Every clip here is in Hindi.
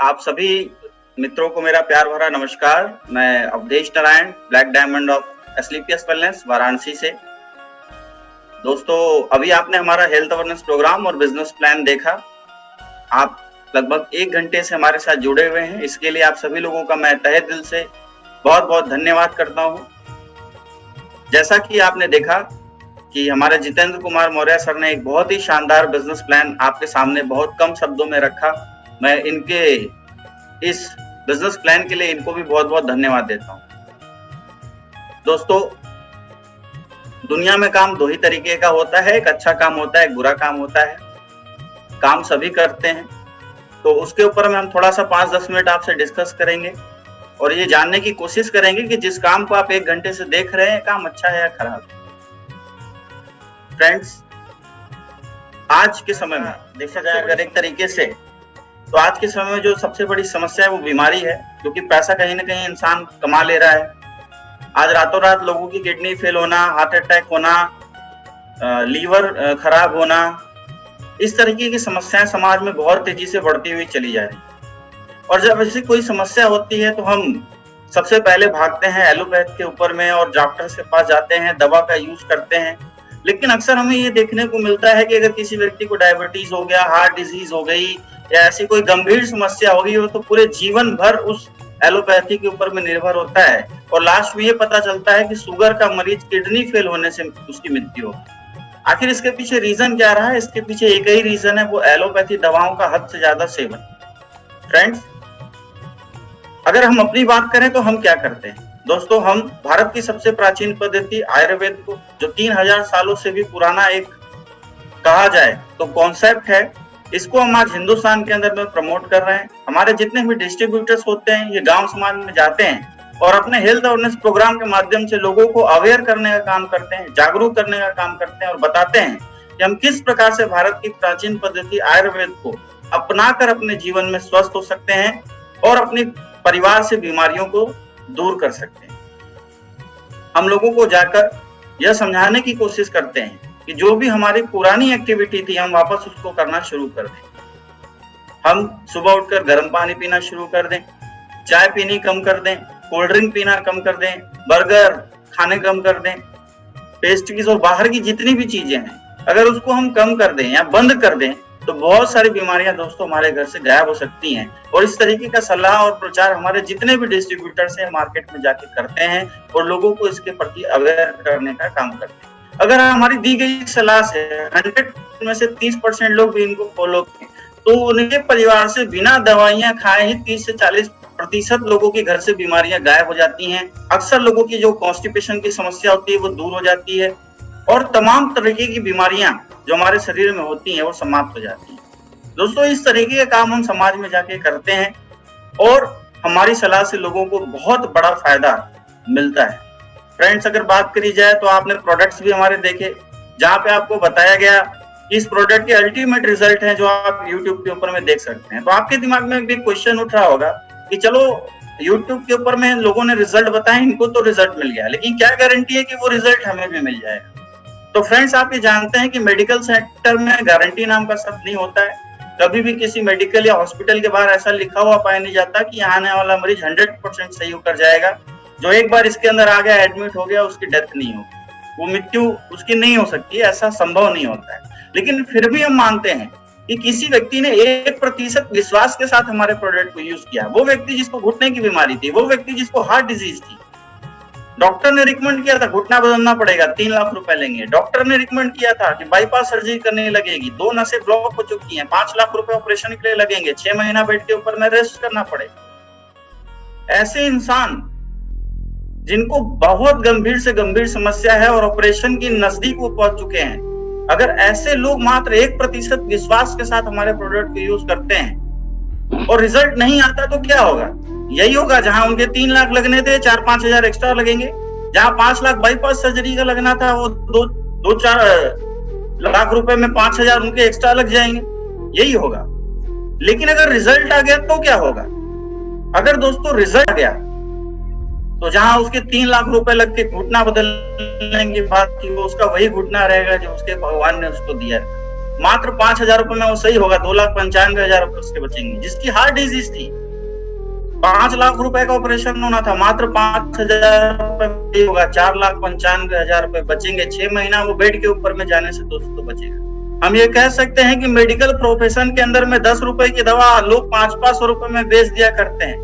आप सभी मित्रों को मेरा प्यार भरा नमस्कार। मैं Awadhesh Narayan, black diamond of Asclepius wellness Varanasi से। दोस्तों, अभी आपने हमारा हेल्थ अवेयरनेस प्रोग्राम और बिजनेस प्लान देखा। आप लगभग 1 घंटे से हमारे साथ जुड़े हुए हैं। इसके लिए आप सभी लोगों का मैं तहे दिल से बहुत बहुत धन्यवाद करता हूं। जैसा कि आपने देखा कि हमारे जितेंद्र कुमार मौर्य सर ने एक बहुत ही शानदार बिजनेस प्लान आपके सामने बहुत कम शब्दों में रखा। मैं इनके इस बिजनेस प्लान के लिए इनको भी बहुत बहुत धन्यवाद देता हूं। दोस्तों, दुनिया में काम 2 ही तरीके का होता है, एक अच्छा काम होता है, एक बुरा काम होता है। काम सभी करते हैं, तो उसके ऊपर में हम थोड़ा सा 5-10 मिनट आपसे डिस्कस करेंगे और ये जानने की कोशिश करेंगे कि जिस काम को आप 1 घंटे से देख रहे हैं, काम अच्छा है या खराब है। फ्रेंड्स, आज के समय में देखा जाए अगर एक तरीके से, तो आज के समय में जो सबसे बड़ी समस्या है वो बीमारी है, क्योंकि पैसा कहीं ना कहीं इंसान कमा ले रहा है। आज रातों रात लोगों की किडनी फेल होना, हार्ट अटैक होना, लीवर खराब होना, इस तरीके की समस्याएं समाज में बहुत तेजी से बढ़ती हुई चली जा रही है। और जब ऐसी कोई समस्या होती है तो हम सबसे पहले भागते हैं एलोपैथ के ऊपर में और डॉक्टर के पास जाते हैं, दवा का यूज करते हैं। लेकिन अक्सर हमें ये देखने को मिलता है कि अगर किसी व्यक्ति को डायबिटीज हो गया, हार्ट डिजीज हो गई या ऐसी कोई गंभीर समस्या हो गई हो, तो पूरे जीवन भर उस एलोपैथी के ऊपर में निर्भर होता है और लास्ट में ये पता चलता है कि शुगर का मरीज किडनी फेल होने से उसकी मृत्यु हो। आखिर इसके पीछे रीजन क्या रहा है? इसके पीछे एक ही रीजन है, वो एलोपैथी दवाओं का हद से ज्यादा सेवन। फ्रेंड्स, अगर हम अपनी बात करें तो हम क्या करते हैं? दोस्तों, हम भारत की सबसे प्राचीन पद्धति आयुर्वेद को, जो 3000 सालों से भी पुराना एक कहा जाए तो कॉन्सेप्ट है, इसको हम आज हिंदुस्तान के अंदर में प्रमोट कर रहे हैं। हमारे जितने भी डिस्ट्रीब्यूटर्स होते हैं, ये गांव समाज में जाते हैं और अपने हेल्थ अवेयरनेस प्रोग्राम के माध्यम से लोगों को अवेयर करने का काम करते हैं, जागरूक करने का काम करते हैं और बताते हैं कि हम किस प्रकार से भारत की प्राचीन पद्धति आयुर्वेद को अपनाकर अपने जीवन में स्वस्थ हो सकते हैं और अपने परिवार से बीमारियों को दूर कर सकते हैं। हम लोगों को जाकर यह समझाने की कोशिश करते हैं कि जो भी हमारी पुरानी एक्टिविटी थी, हम वापस उसको करना शुरू कर दें। हम सुबह उठकर गर्म पानी पीना शुरू कर दें, चाय पीनी कम कर दें, कोल्ड ड्रिंक पीना कम कर दें, बर्गर खाने कम कर दें, पेस्ट्रीज और बाहर की जितनी भी चीजें हैं, अगर उसको हम कम कर दें या बंद कर दें तो बहुत सारी बीमारियां दोस्तों हमारे घर से गायब हो सकती हैं। और इस तरीके का सलाह और प्रचार हमारे जितने भी डिस्ट्रीब्यूटर्स हैं मार्केट में जाके करते हैं और लोगों को इसके प्रति अवेयर करने का काम करते हैं। अगर हमारी दी गई सलाह से 100 में से 30% लोग भी इनको फॉलो करें तो उनके परिवार से बिना दवाइयां खाए ही 30 से 40% लोगों के घर से बीमारियां गायब हो जाती हैं। अक्सर लोगों की जो कॉन्स्टिपेशन की समस्या होती है वो दूर हो जाती है और तमाम तरीके की बीमारियां जो हमारे शरीर में होती हैं वो समाप्त हो जाती हैं। दोस्तों, इस तरीके के काम हम समाज में जाके करते हैं और हमारी सलाह से लोगों को बहुत बड़ा फायदा मिलता है। फ्रेंड्स, अगर बात करी जाए तो आपने प्रोडक्ट्स भी हमारे देखे, जहां पे आपको बताया गया कि इस प्रोडक्ट के अल्टीमेट रिजल्ट हैं जो आप YouTube के ऊपर में देख सकते हैं। तो आपके दिमाग में भी क्वेश्चन उठ रहा होगा कि चलो YouTube के ऊपर में लोगों ने रिजल्ट बताए, इनको तो रिजल्ट मिल गया, लेकिन क्या गारंटी है कि वो रिजल्ट हमें भी मिल जाएगा? तो फ्रेंड्स, आप ये जानते हैं कि मेडिकल सेक्टर में गारंटी नाम का शब्द नहीं होता है। कभी भी किसी मेडिकल या हॉस्पिटल के बाहर ऐसा लिखा हुआ पाया नहीं जाता कि यहाँ आने वाला मरीज 100% सही होकर जाएगा। जो एक बार इसके अंदर आ गया, एडमिट हो गया, उसकी डेथ नहीं होगी, वो मृत्यु उसकी नहीं हो सकती, ऐसा संभव नहीं होता है। लेकिन फिर भी हम मानते हैं कि किसी व्यक्ति ने 1% विश्वास के साथ हमारे प्रोडक्ट को यूज किया। वो व्यक्ति जिसको घुटने की बीमारी थी, वो व्यक्ति जिसको हार्ट डिजीज थी, डॉक्टर ने रिकमेंड किया था घुटना बदलना पड़ेगा, 3 लाख रुपए लेंगे। डॉक्टर ने रिकमेंड किया था कि बाईपास सर्जरी करने लगेगी, 2 नसें ब्लॉक हो चुकी हैं, 5 लाख रुपए ऑपरेशन के लिए लगेंगे, 6 महीना बेड के ऊपर में रेस्ट करना पड़ेगा। ऐसे इंसान जिनको बहुत गंभीर से गंभीर समस्या है और ऑपरेशन की नजदीक वो पहुंच चुके हैं, अगर ऐसे लोग मात्र 1% विश्वास के साथ हमारे प्रोडक्ट को यूज करते हैं और रिजल्ट नहीं आता तो क्या होगा? यही होगा, जहां उनके 3 लाख लगने थे 4-5 हजार एक्स्ट्रा लगेंगे, जहां 5 लाख बाईपास सर्जरी का लगना था वो 2-4 लाख रुपए में 5 हजार उनके एक्स्ट्रा लग जाएंगे। यही होगा। लेकिन अगर रिजल्ट आ गया तो क्या होगा? अगर दोस्तों रिजल्ट आ गया तो जहां उसके 3 लाख रुपए लग के घुटना बदलने की बात थी, वो उसका वही घुटना रहेगा जो उसके भगवान ने उसको दिया है। मात्र 5,000 रुपए में वो सही होगा, 2,95,000 रुपए उसके बचेंगे। जिसकी हार्ट डिजीज थी, 5 लाख रुपए का ऑपरेशन होना था, मात्र 5,000 रुपए होगा, 4,95,000 रुपए बचेंगे। 6 महीना वो बेड के ऊपर में जाने से दोस्तों बचेगा। हम ये कह सकते हैं कि मेडिकल प्रोफेशन के अंदर में 10 रुपए की दवा लोग 500-500 रुपए में बेच दिया करते हैं।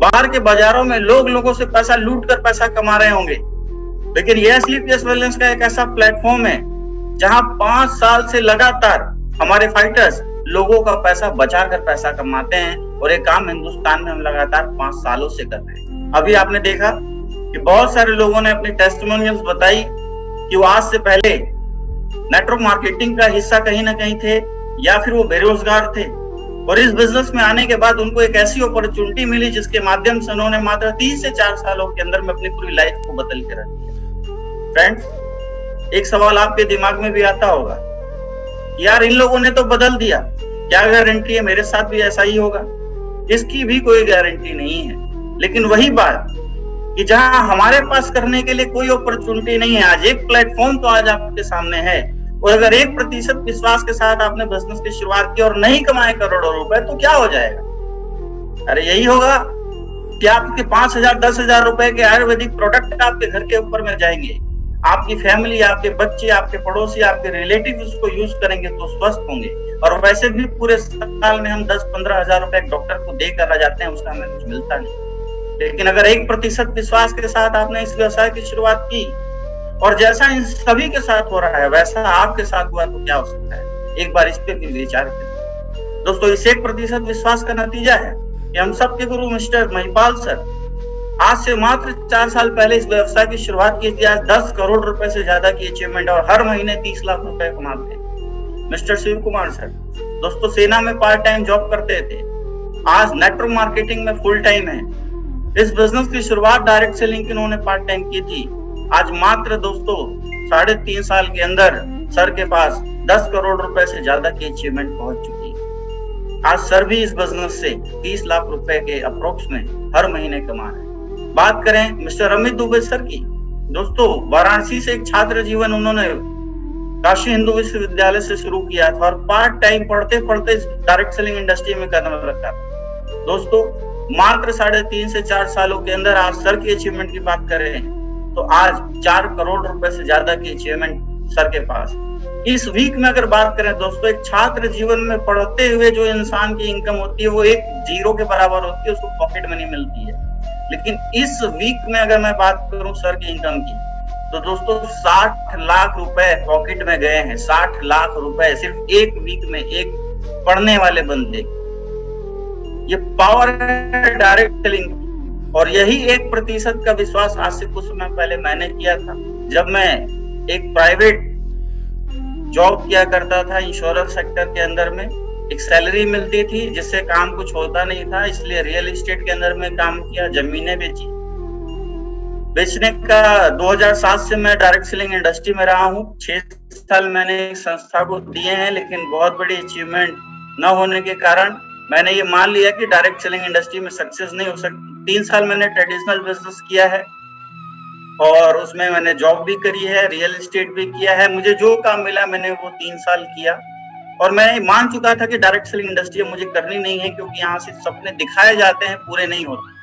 बाहर के बाजारों में लोग लोगों से पैसा लूट कर पैसा कमा रहे होंगे, लेकिन ये स्लीपलेस वेलनेस का एक ऐसा प्लेटफॉर्म है जहां 5 साल से लगातार हमारे फाइटर्स लोगों का पैसा बचाकर पैसा कमाते हैं, और ये काम हिंदुस्तान में हम लगातार 5 सालों से कर रहे हैं। अभी आपने देखा कि बहुत सारे लोगों ने अपनी टेस्टिमोनियल्स बताई कि वो आज से पहले नेटवर्क मार्केटिंग का हिस्सा कहीं ना कहीं थे, या फिर वो बेरोजगार थे, और इस बिजनेस में आने के बाद उनको एक ऐसी अपॉर्चुनिटी मिली जिसके माध्यम से उन्होंने मात्र 3 से 4 सालों के अंदर में अपनी पूरी लाइफ को बदल के रख दिया। फ्रेंड्स, एक सवाल आपके दिमाग में भी आता होगा, यार इन लोगों ने तो बदल दिया, क्या गारंटी है मेरे साथ भी ऐसा ही होगा? इसकी भी कोई गारंटी नहीं है। लेकिन वही बात कि जहां हमारे पास करने के लिए कोई अपॉर्चुनिटी नहीं है, आज एक प्लेटफॉर्म तो आज आपके सामने है, और अगर 1% विश्वास के साथ आपने बिजनेस की शुरुआत की और नहीं कमाए करोड़ों रुपए, तो क्या हो जाएगा? अरे यही होगा कि आपके 5,000 10,000 रुपए के आयुर्वेदिक प्रोडक्ट आपके घर के ऊपर में जाएंगे, आपकी फैमिली, आपके बच्चे, आपके पड़ोसी, आपके रिलेटिव उसको यूज करेंगे तो स्वस्थ होंगे। और वैसे भी पूरे साल में हम 10-15 हजार रुपए डॉक्टर को देकर आ जाते हैं, उसका हमें कुछ मिलता नहीं। लेकिन अगर 1% विश्वास के साथ आपने इस व्यवसाय की शुरुआत की, और जैसा इन सभी के साथ हो रहा है वैसा आपके साथ हुआ, तो क्या हो सकता है? एक बार इस पे भी विचार करें दोस्तों। इस 1% विश्वास का नतीजा है कि हम सबके गुरु मिस्टर महिपाल सर आज से मात्र 4 साल पहले इस व्यवसाय की शुरुआत की थी। आज 10 करोड़ रुपए से ज्यादा की अचीवमेंट, और हर महीने 30 लाख रुपए कमाते हैं। मिस्टर शिव कुमार सर दोस्तों सेना में पार्ट टाइम जॉब करते थे, आज नेटवर्क मार्केटिंग में फुल टाइम है। इस बिजनेस की शुरुआत डायरेक्ट सेलिंग की उन्होंने पार्ट टाइम की थी। आज मात्र दोस्तों 3.5 साल के अंदर सर के पास 10 करोड़ रुपए से ज्यादा की अचीवमेंट पहुंच चुकी है। आज सर भी इस बिजनेस से 30 लाख रुपए के अप्रोक्स में हर महीने कमा रहे हैं। बात करें मिस्टर अमित दुबे सर की, दोस्तों वाराणसी से एक छात्र जीवन उन्होंने काशी हिंदू विश्वविद्यालय से शुरू किया था, और पार्ट टाइम पढ़ते पढ़ते डायरेक्ट सेलिंग इंडस्ट्री में कदम रखा था। दोस्तों मात्र 3.5 से 4 सालों के अंदर आज सर की अचीवमेंट की बात करें तो आज 4 करोड़ रुपए से ज्यादा की अचीवमेंट सर के पास। इस वीक में अगर बात करें दोस्तों, एक छात्र जीवन में पढ़ते हुए जो इंसान की इनकम होती है वो एक जीरो के बराबर होती है, उसको पॉकेट मनी मिलती है। लेकिन इस वीक में अगर मैं बात करूं सर की इनकम की, तो दोस्तों 60 लाख रुपए पॉकेट में गए हैं। 60 लाख रुपए सिर्फ एक वीक में एक पढ़ने वाले बंदे। ये पावर है डायरेक्ट सेलिंग, और यही 1% का विश्वास आज से कुछ समय पहले मैंने किया था, जब मैं एक प्राइवेट जॉब किया करता था इंश्योरेंस सेक्टर के अंदर में। एक सैलरी मिलती थी जिससे काम कुछ होता नहीं था, इसलिए रियल एस्टेट के अंदर में काम किया, जमीनें बेची। बेचने का 2007 से मैं डायरेक्ट सेलिंग इंडस्ट्री में रहा हूँ। 6 साल मैंने संस्था को दिए हैं, लेकिन बहुत बड़ी अचीवमेंट न होने के कारण मैंने ये मान लिया कि डायरेक्ट सेलिंग इंडस्ट्री में सक्सेस नहीं हो सकती। 3 साल मैंने ट्रेडिशनल बिजनेस किया है, और उसमें मैंने जॉब भी करी है, रियल एस्टेट भी किया है। मुझे जो काम मिला मैंने वो 3 साल किया, और मैं मान चुका था कि डायरेक्ट सेलिंग इंडस्ट्री मुझे करनी नहीं है, क्योंकि यहाँ से सपने दिखाए जाते हैं, पूरे नहीं होते।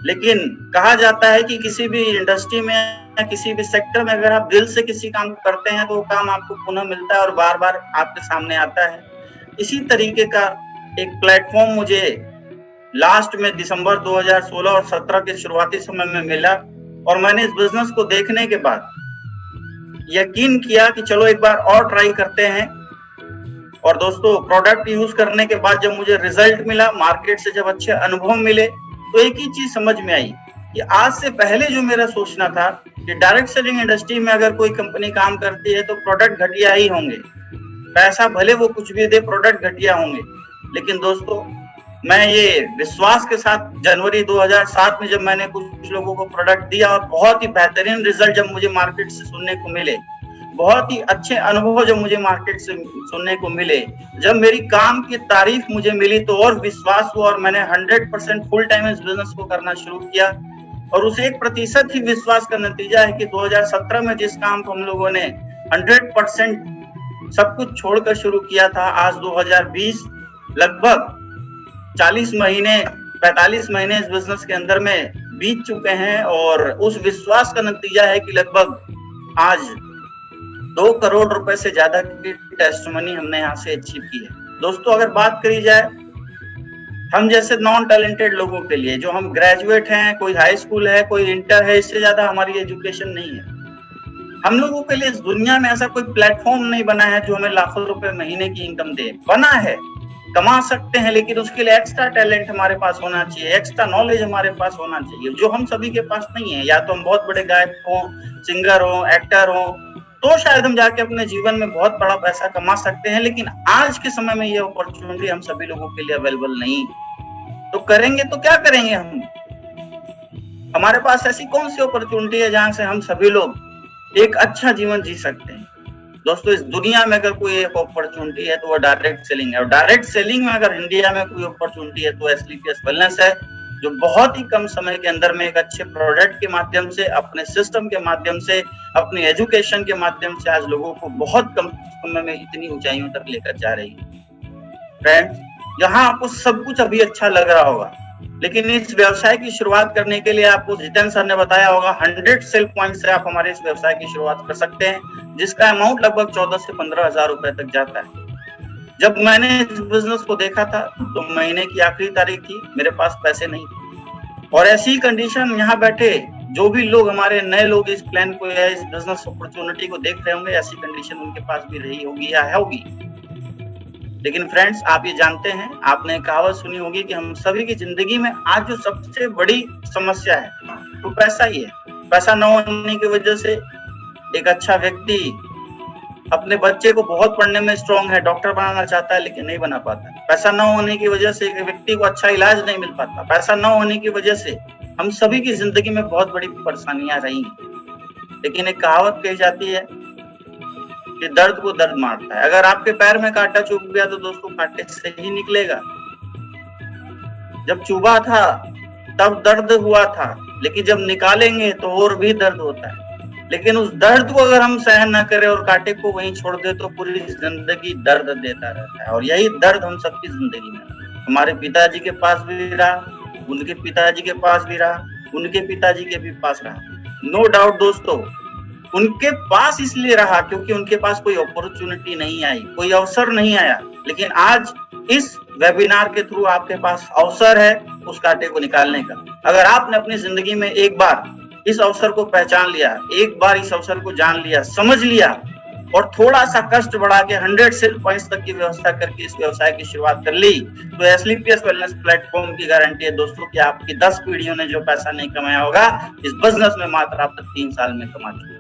लेकिन कहा जाता है कि किसी भी इंडस्ट्री में या किसी भी सेक्टर में अगर आप दिल से किसी काम को करते हैं तो वो काम आपको पुनः मिलता है और बार बार आपके सामने आता है। इसी तरीके का एक प्लेटफॉर्म मुझे लास्ट में दिसंबर 2016 और 17 के शुरुआती समय में मिला, और मैंने इस बिजनेस को देखने के बाद यकीन किया कि चलो एक बार और ट्राई करते हैं। और दोस्तों प्रोडक्ट यूज करने के बाद जब मुझे रिजल्ट मिला, मार्केट से जब अच्छे अनुभव मिले, तो एक ही चीज समझ में आई कि आज से पहले जो मेरा सोचना था कि डायरेक्ट सेलिंग इंडस्ट्री में अगर कोई कंपनी काम करती है तो प्रोडक्ट घटिया ही होंगे, पैसा भले वो कुछ भी दे, प्रोडक्ट घटिया होंगे। लेकिन दोस्तों मैं ये विश्वास के साथ जनवरी 2007 में जब मैंने कुछ लोगों को प्रोडक्ट दिया और बहुत ही बेहतरीन रिजल्ट जब मुझे मार्केट से सुनने को मिले, बहुत ही अच्छे अनुभव जब मुझे मार्केट से सुनने को मिले, जब मेरी काम की तारीफ मुझे मिली, तो और विश्वास हुआ और मैंने 100% फुल टाइम इस बिजनेस को करना शुरू किया। और उस 1% ही विश्वास का नतीजा है कि 2017 में जिस काम को हम लोगों ने 100% सब कुछ छोड़कर शुरू किया था। आज 2020 लगभग 40 महीने 45 महीने इस बिजनेस के अंदर में बीत चुके हैं और उस विश्वास का नतीजा है कि लगभग आज 2 करोड़ रुपए से ज्यादा की टेस्टिमनी हमने यहाँ से अचीव की है। दोस्तों, अगर बात करी जाए हम जैसे नॉन टैलेंटेड लोगों के लिए, जो हम ग्रेजुएट हैं, कोई हाई स्कूल है, कोई इंटर है, इससे ज्यादा हमारी एजुकेशन नहीं है। हम लोगों के लिए इस दुनिया में ऐसा कोई प्लेटफॉर्म नहीं बना है जो हमें लाखों रुपए महीने की इनकम दे। बना है, कमा सकते हैं, लेकिन उसके लिए एक्स्ट्रा टैलेंट हमारे पास होना चाहिए, एक्स्ट्रा नॉलेज हमारे पास होना चाहिए, जो हम सभी के पास नहीं है। या तो हम बहुत बड़े गायक हो, सिंगर हो, एक्टर हो, तो शायद हम जाके अपने जीवन में बहुत बड़ा पैसा कमा सकते हैं, लेकिन आज के समय में ये अपॉर्चुनिटी हम सभी लोगों के लिए अवेलेबल नहीं। तो करेंगे तो क्या करेंगे हम? हमारे पास ऐसी कौन सी अपॉर्चुनिटी है जहां से हम सभी लोग एक अच्छा जीवन जी सकते हैं? दोस्तों, इस दुनिया में अगर कोई एक अपॉर्चुनिटी है तो वो डायरेक्ट सेलिंग है। और डायरेक्ट सेलिंग में अगर इंडिया में कोई अपॉर्चुनिटी है तो एसलीपीएस वेलनेस है, जो बहुत ही कम समय के अंदर में एक अच्छे प्रोडक्ट के माध्यम से, अपने सिस्टम के माध्यम से, अपनी एजुकेशन के माध्यम से आज लोगों को बहुत कम समय में इतनी ऊंचाइयों तक लेकर जा रही है। फ्रेंड्स, यहाँ आपको सब कुछ अभी अच्छा लग रहा होगा, लेकिन इस व्यवसाय की शुरुआत करने के लिए आपको जितेंद्र सर ने बताया होगा 100 सेल पॉइंट से आप हमारे इस व्यवसाय की शुरुआत कर सकते हैं, जिसका अमाउंट लगभग 14 से 15 हजार रुपए तक जाता है। जब मैंने इस बिजनेस को देखा था तो महीने की आखिरी तारीख थी, मेरे पास पैसे नहीं थे, और ऐसी कंडीशन यहाँ बैठे जो भी लोग, हमारे नए लोग इस प्लान को या इस बिजनेस अपॉर्चुनिटी को देख रहे होंगे, ऐसी कंडीशन उनके पास भी रही होगी या होगी। लेकिन फ्रेंड्स, आप ये जानते हैं, आपने कहावत सुनी होगी कि हम सभी की जिंदगी में आज जो सबसे बड़ी समस्या है वो पैसा ही है। पैसा न होने की वजह से एक अच्छा व्यक्ति अपने बच्चे को बहुत पढ़ने में स्ट्रांग है, डॉक्टर बनाना चाहता है, लेकिन नहीं बना पाता। पैसा न होने की वजह से एक व्यक्ति को अच्छा इलाज नहीं मिल पाता। पैसा न होने की वजह से हम सभी की जिंदगी में बहुत बड़ी परेशानियां रही हैं। लेकिन एक कहावत कही जाती है कि दर्द को दर्द मारता है। अगर आपके पैर में कांटा चुभ गया तो दोस्तों कांटे से ही निकलेगा। जब चुभा था तब दर्द हुआ था, लेकिन जब निकालेंगे तो और भी दर्द होता है। लेकिन उस दर्द को अगर हम सहन न करें और कांटे को वहीं छोड़ दे तो पूरी जिंदगी दर्द देता रहता है। और यही दर्द हम सबकी जिंदगी में, हमारे पिताजी के पास भी रहा, उनके पिताजी के पास भी रहा, उनके पिताजी के भी पास रहा। नो डाउट दोस्तों, उनके पास इसलिए रहा क्योंकि उनके पास कोई अपॉर्चुनिटी नहीं आई, कोई अवसर नहीं आया। लेकिन आज इस वेबिनार के थ्रू आपके पास अवसर है उस कांटे को निकालने का। अगर आपने अपनी जिंदगी में एक बार इस अवसर को पहचान लिया, एक बार इस अवसर को जान लिया, समझ लिया, और थोड़ा सा कष्ट बढ़ा के 100 सेल पॉइंट्स तक की व्यवस्था करके इस व्यवसाय की शुरुआत कर ली, तो एसलीपीएस वेलनेस प्लेटफॉर्म की गारंटी है दोस्तों कि आपकी 10 पीढ़ियों ने जो पैसा नहीं कमाया होगा, इस बिजनेस में मात्र आप तक 3 साल में कमा चुके।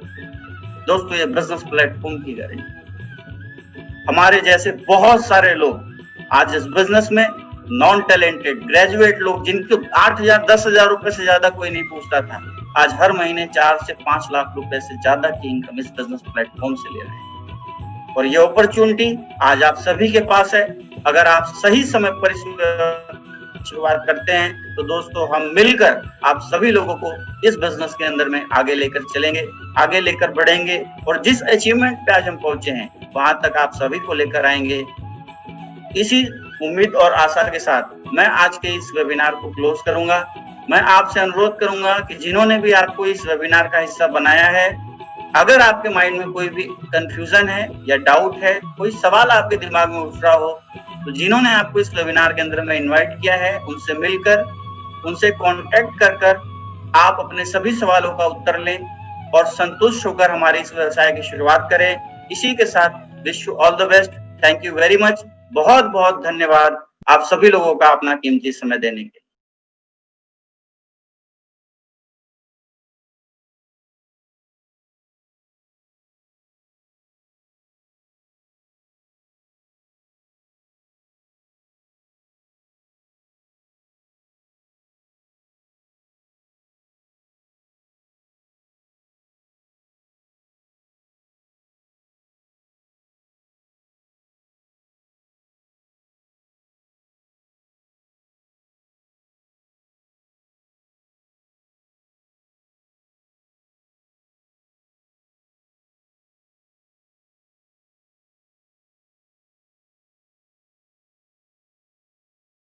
दोस्तों, ये बिजनेस प्लेटफॉर्म की गारंटी। हमारे जैसे बहुत सारे लोग आज इस बिजनेस में नॉन टैलेंटेड ग्रेजुएट लोग, जिनको 8,000 10,000 रुपए से ज्यादा कोई नहीं पूछता था, आज हर महीने 4 से 5 लाख रुपए से ज्यादा की इनकम इस बिजनेस प्लेटफॉर्म से ले रहे हैं। और ये अपॉर्चुनिटी आज आप सभी के पास है। अगर आप सही समय पर इस शुरुआत करते हैं तो दोस्तों हम मिलकर आप सभी लोगों को इस बिजनेस के अंदर में आगे लेकर चलेंगे, आगे लेकर बढ़ेंगे, और जिस अचीवमेंट पे आज हम पहुंचे हैं वहां तक आप सभी को लेकर आएंगे। इसी उम्मीद और आशा के साथ मैं आज के इस वेबिनार को क्लोज करूंगा। मैं आपसे अनुरोध करूंगा कि जिन्होंने भी आपको इस वेबिनार का हिस्सा बनाया है, अगर आपके माइंड में कोई भी कंफ्यूजन है या डाउट है, कोई सवाल आपके दिमाग में उठ रहा हो, तो जिन्होंने आपको इस वेबिनार के अंदर में इनवाइट किया है उनसे मिलकर, उनसे कांटेक्ट कर आप अपने सभी सवालों का उत्तर लें और संतुष्ट होकर हमारे इस व्यवसाय की शुरुआत करें। इसी के साथ wish you all the best. Thank you very much. बहुत बहुत धन्यवाद आप सभी लोगों का अपना कीमती समय देने के लिए।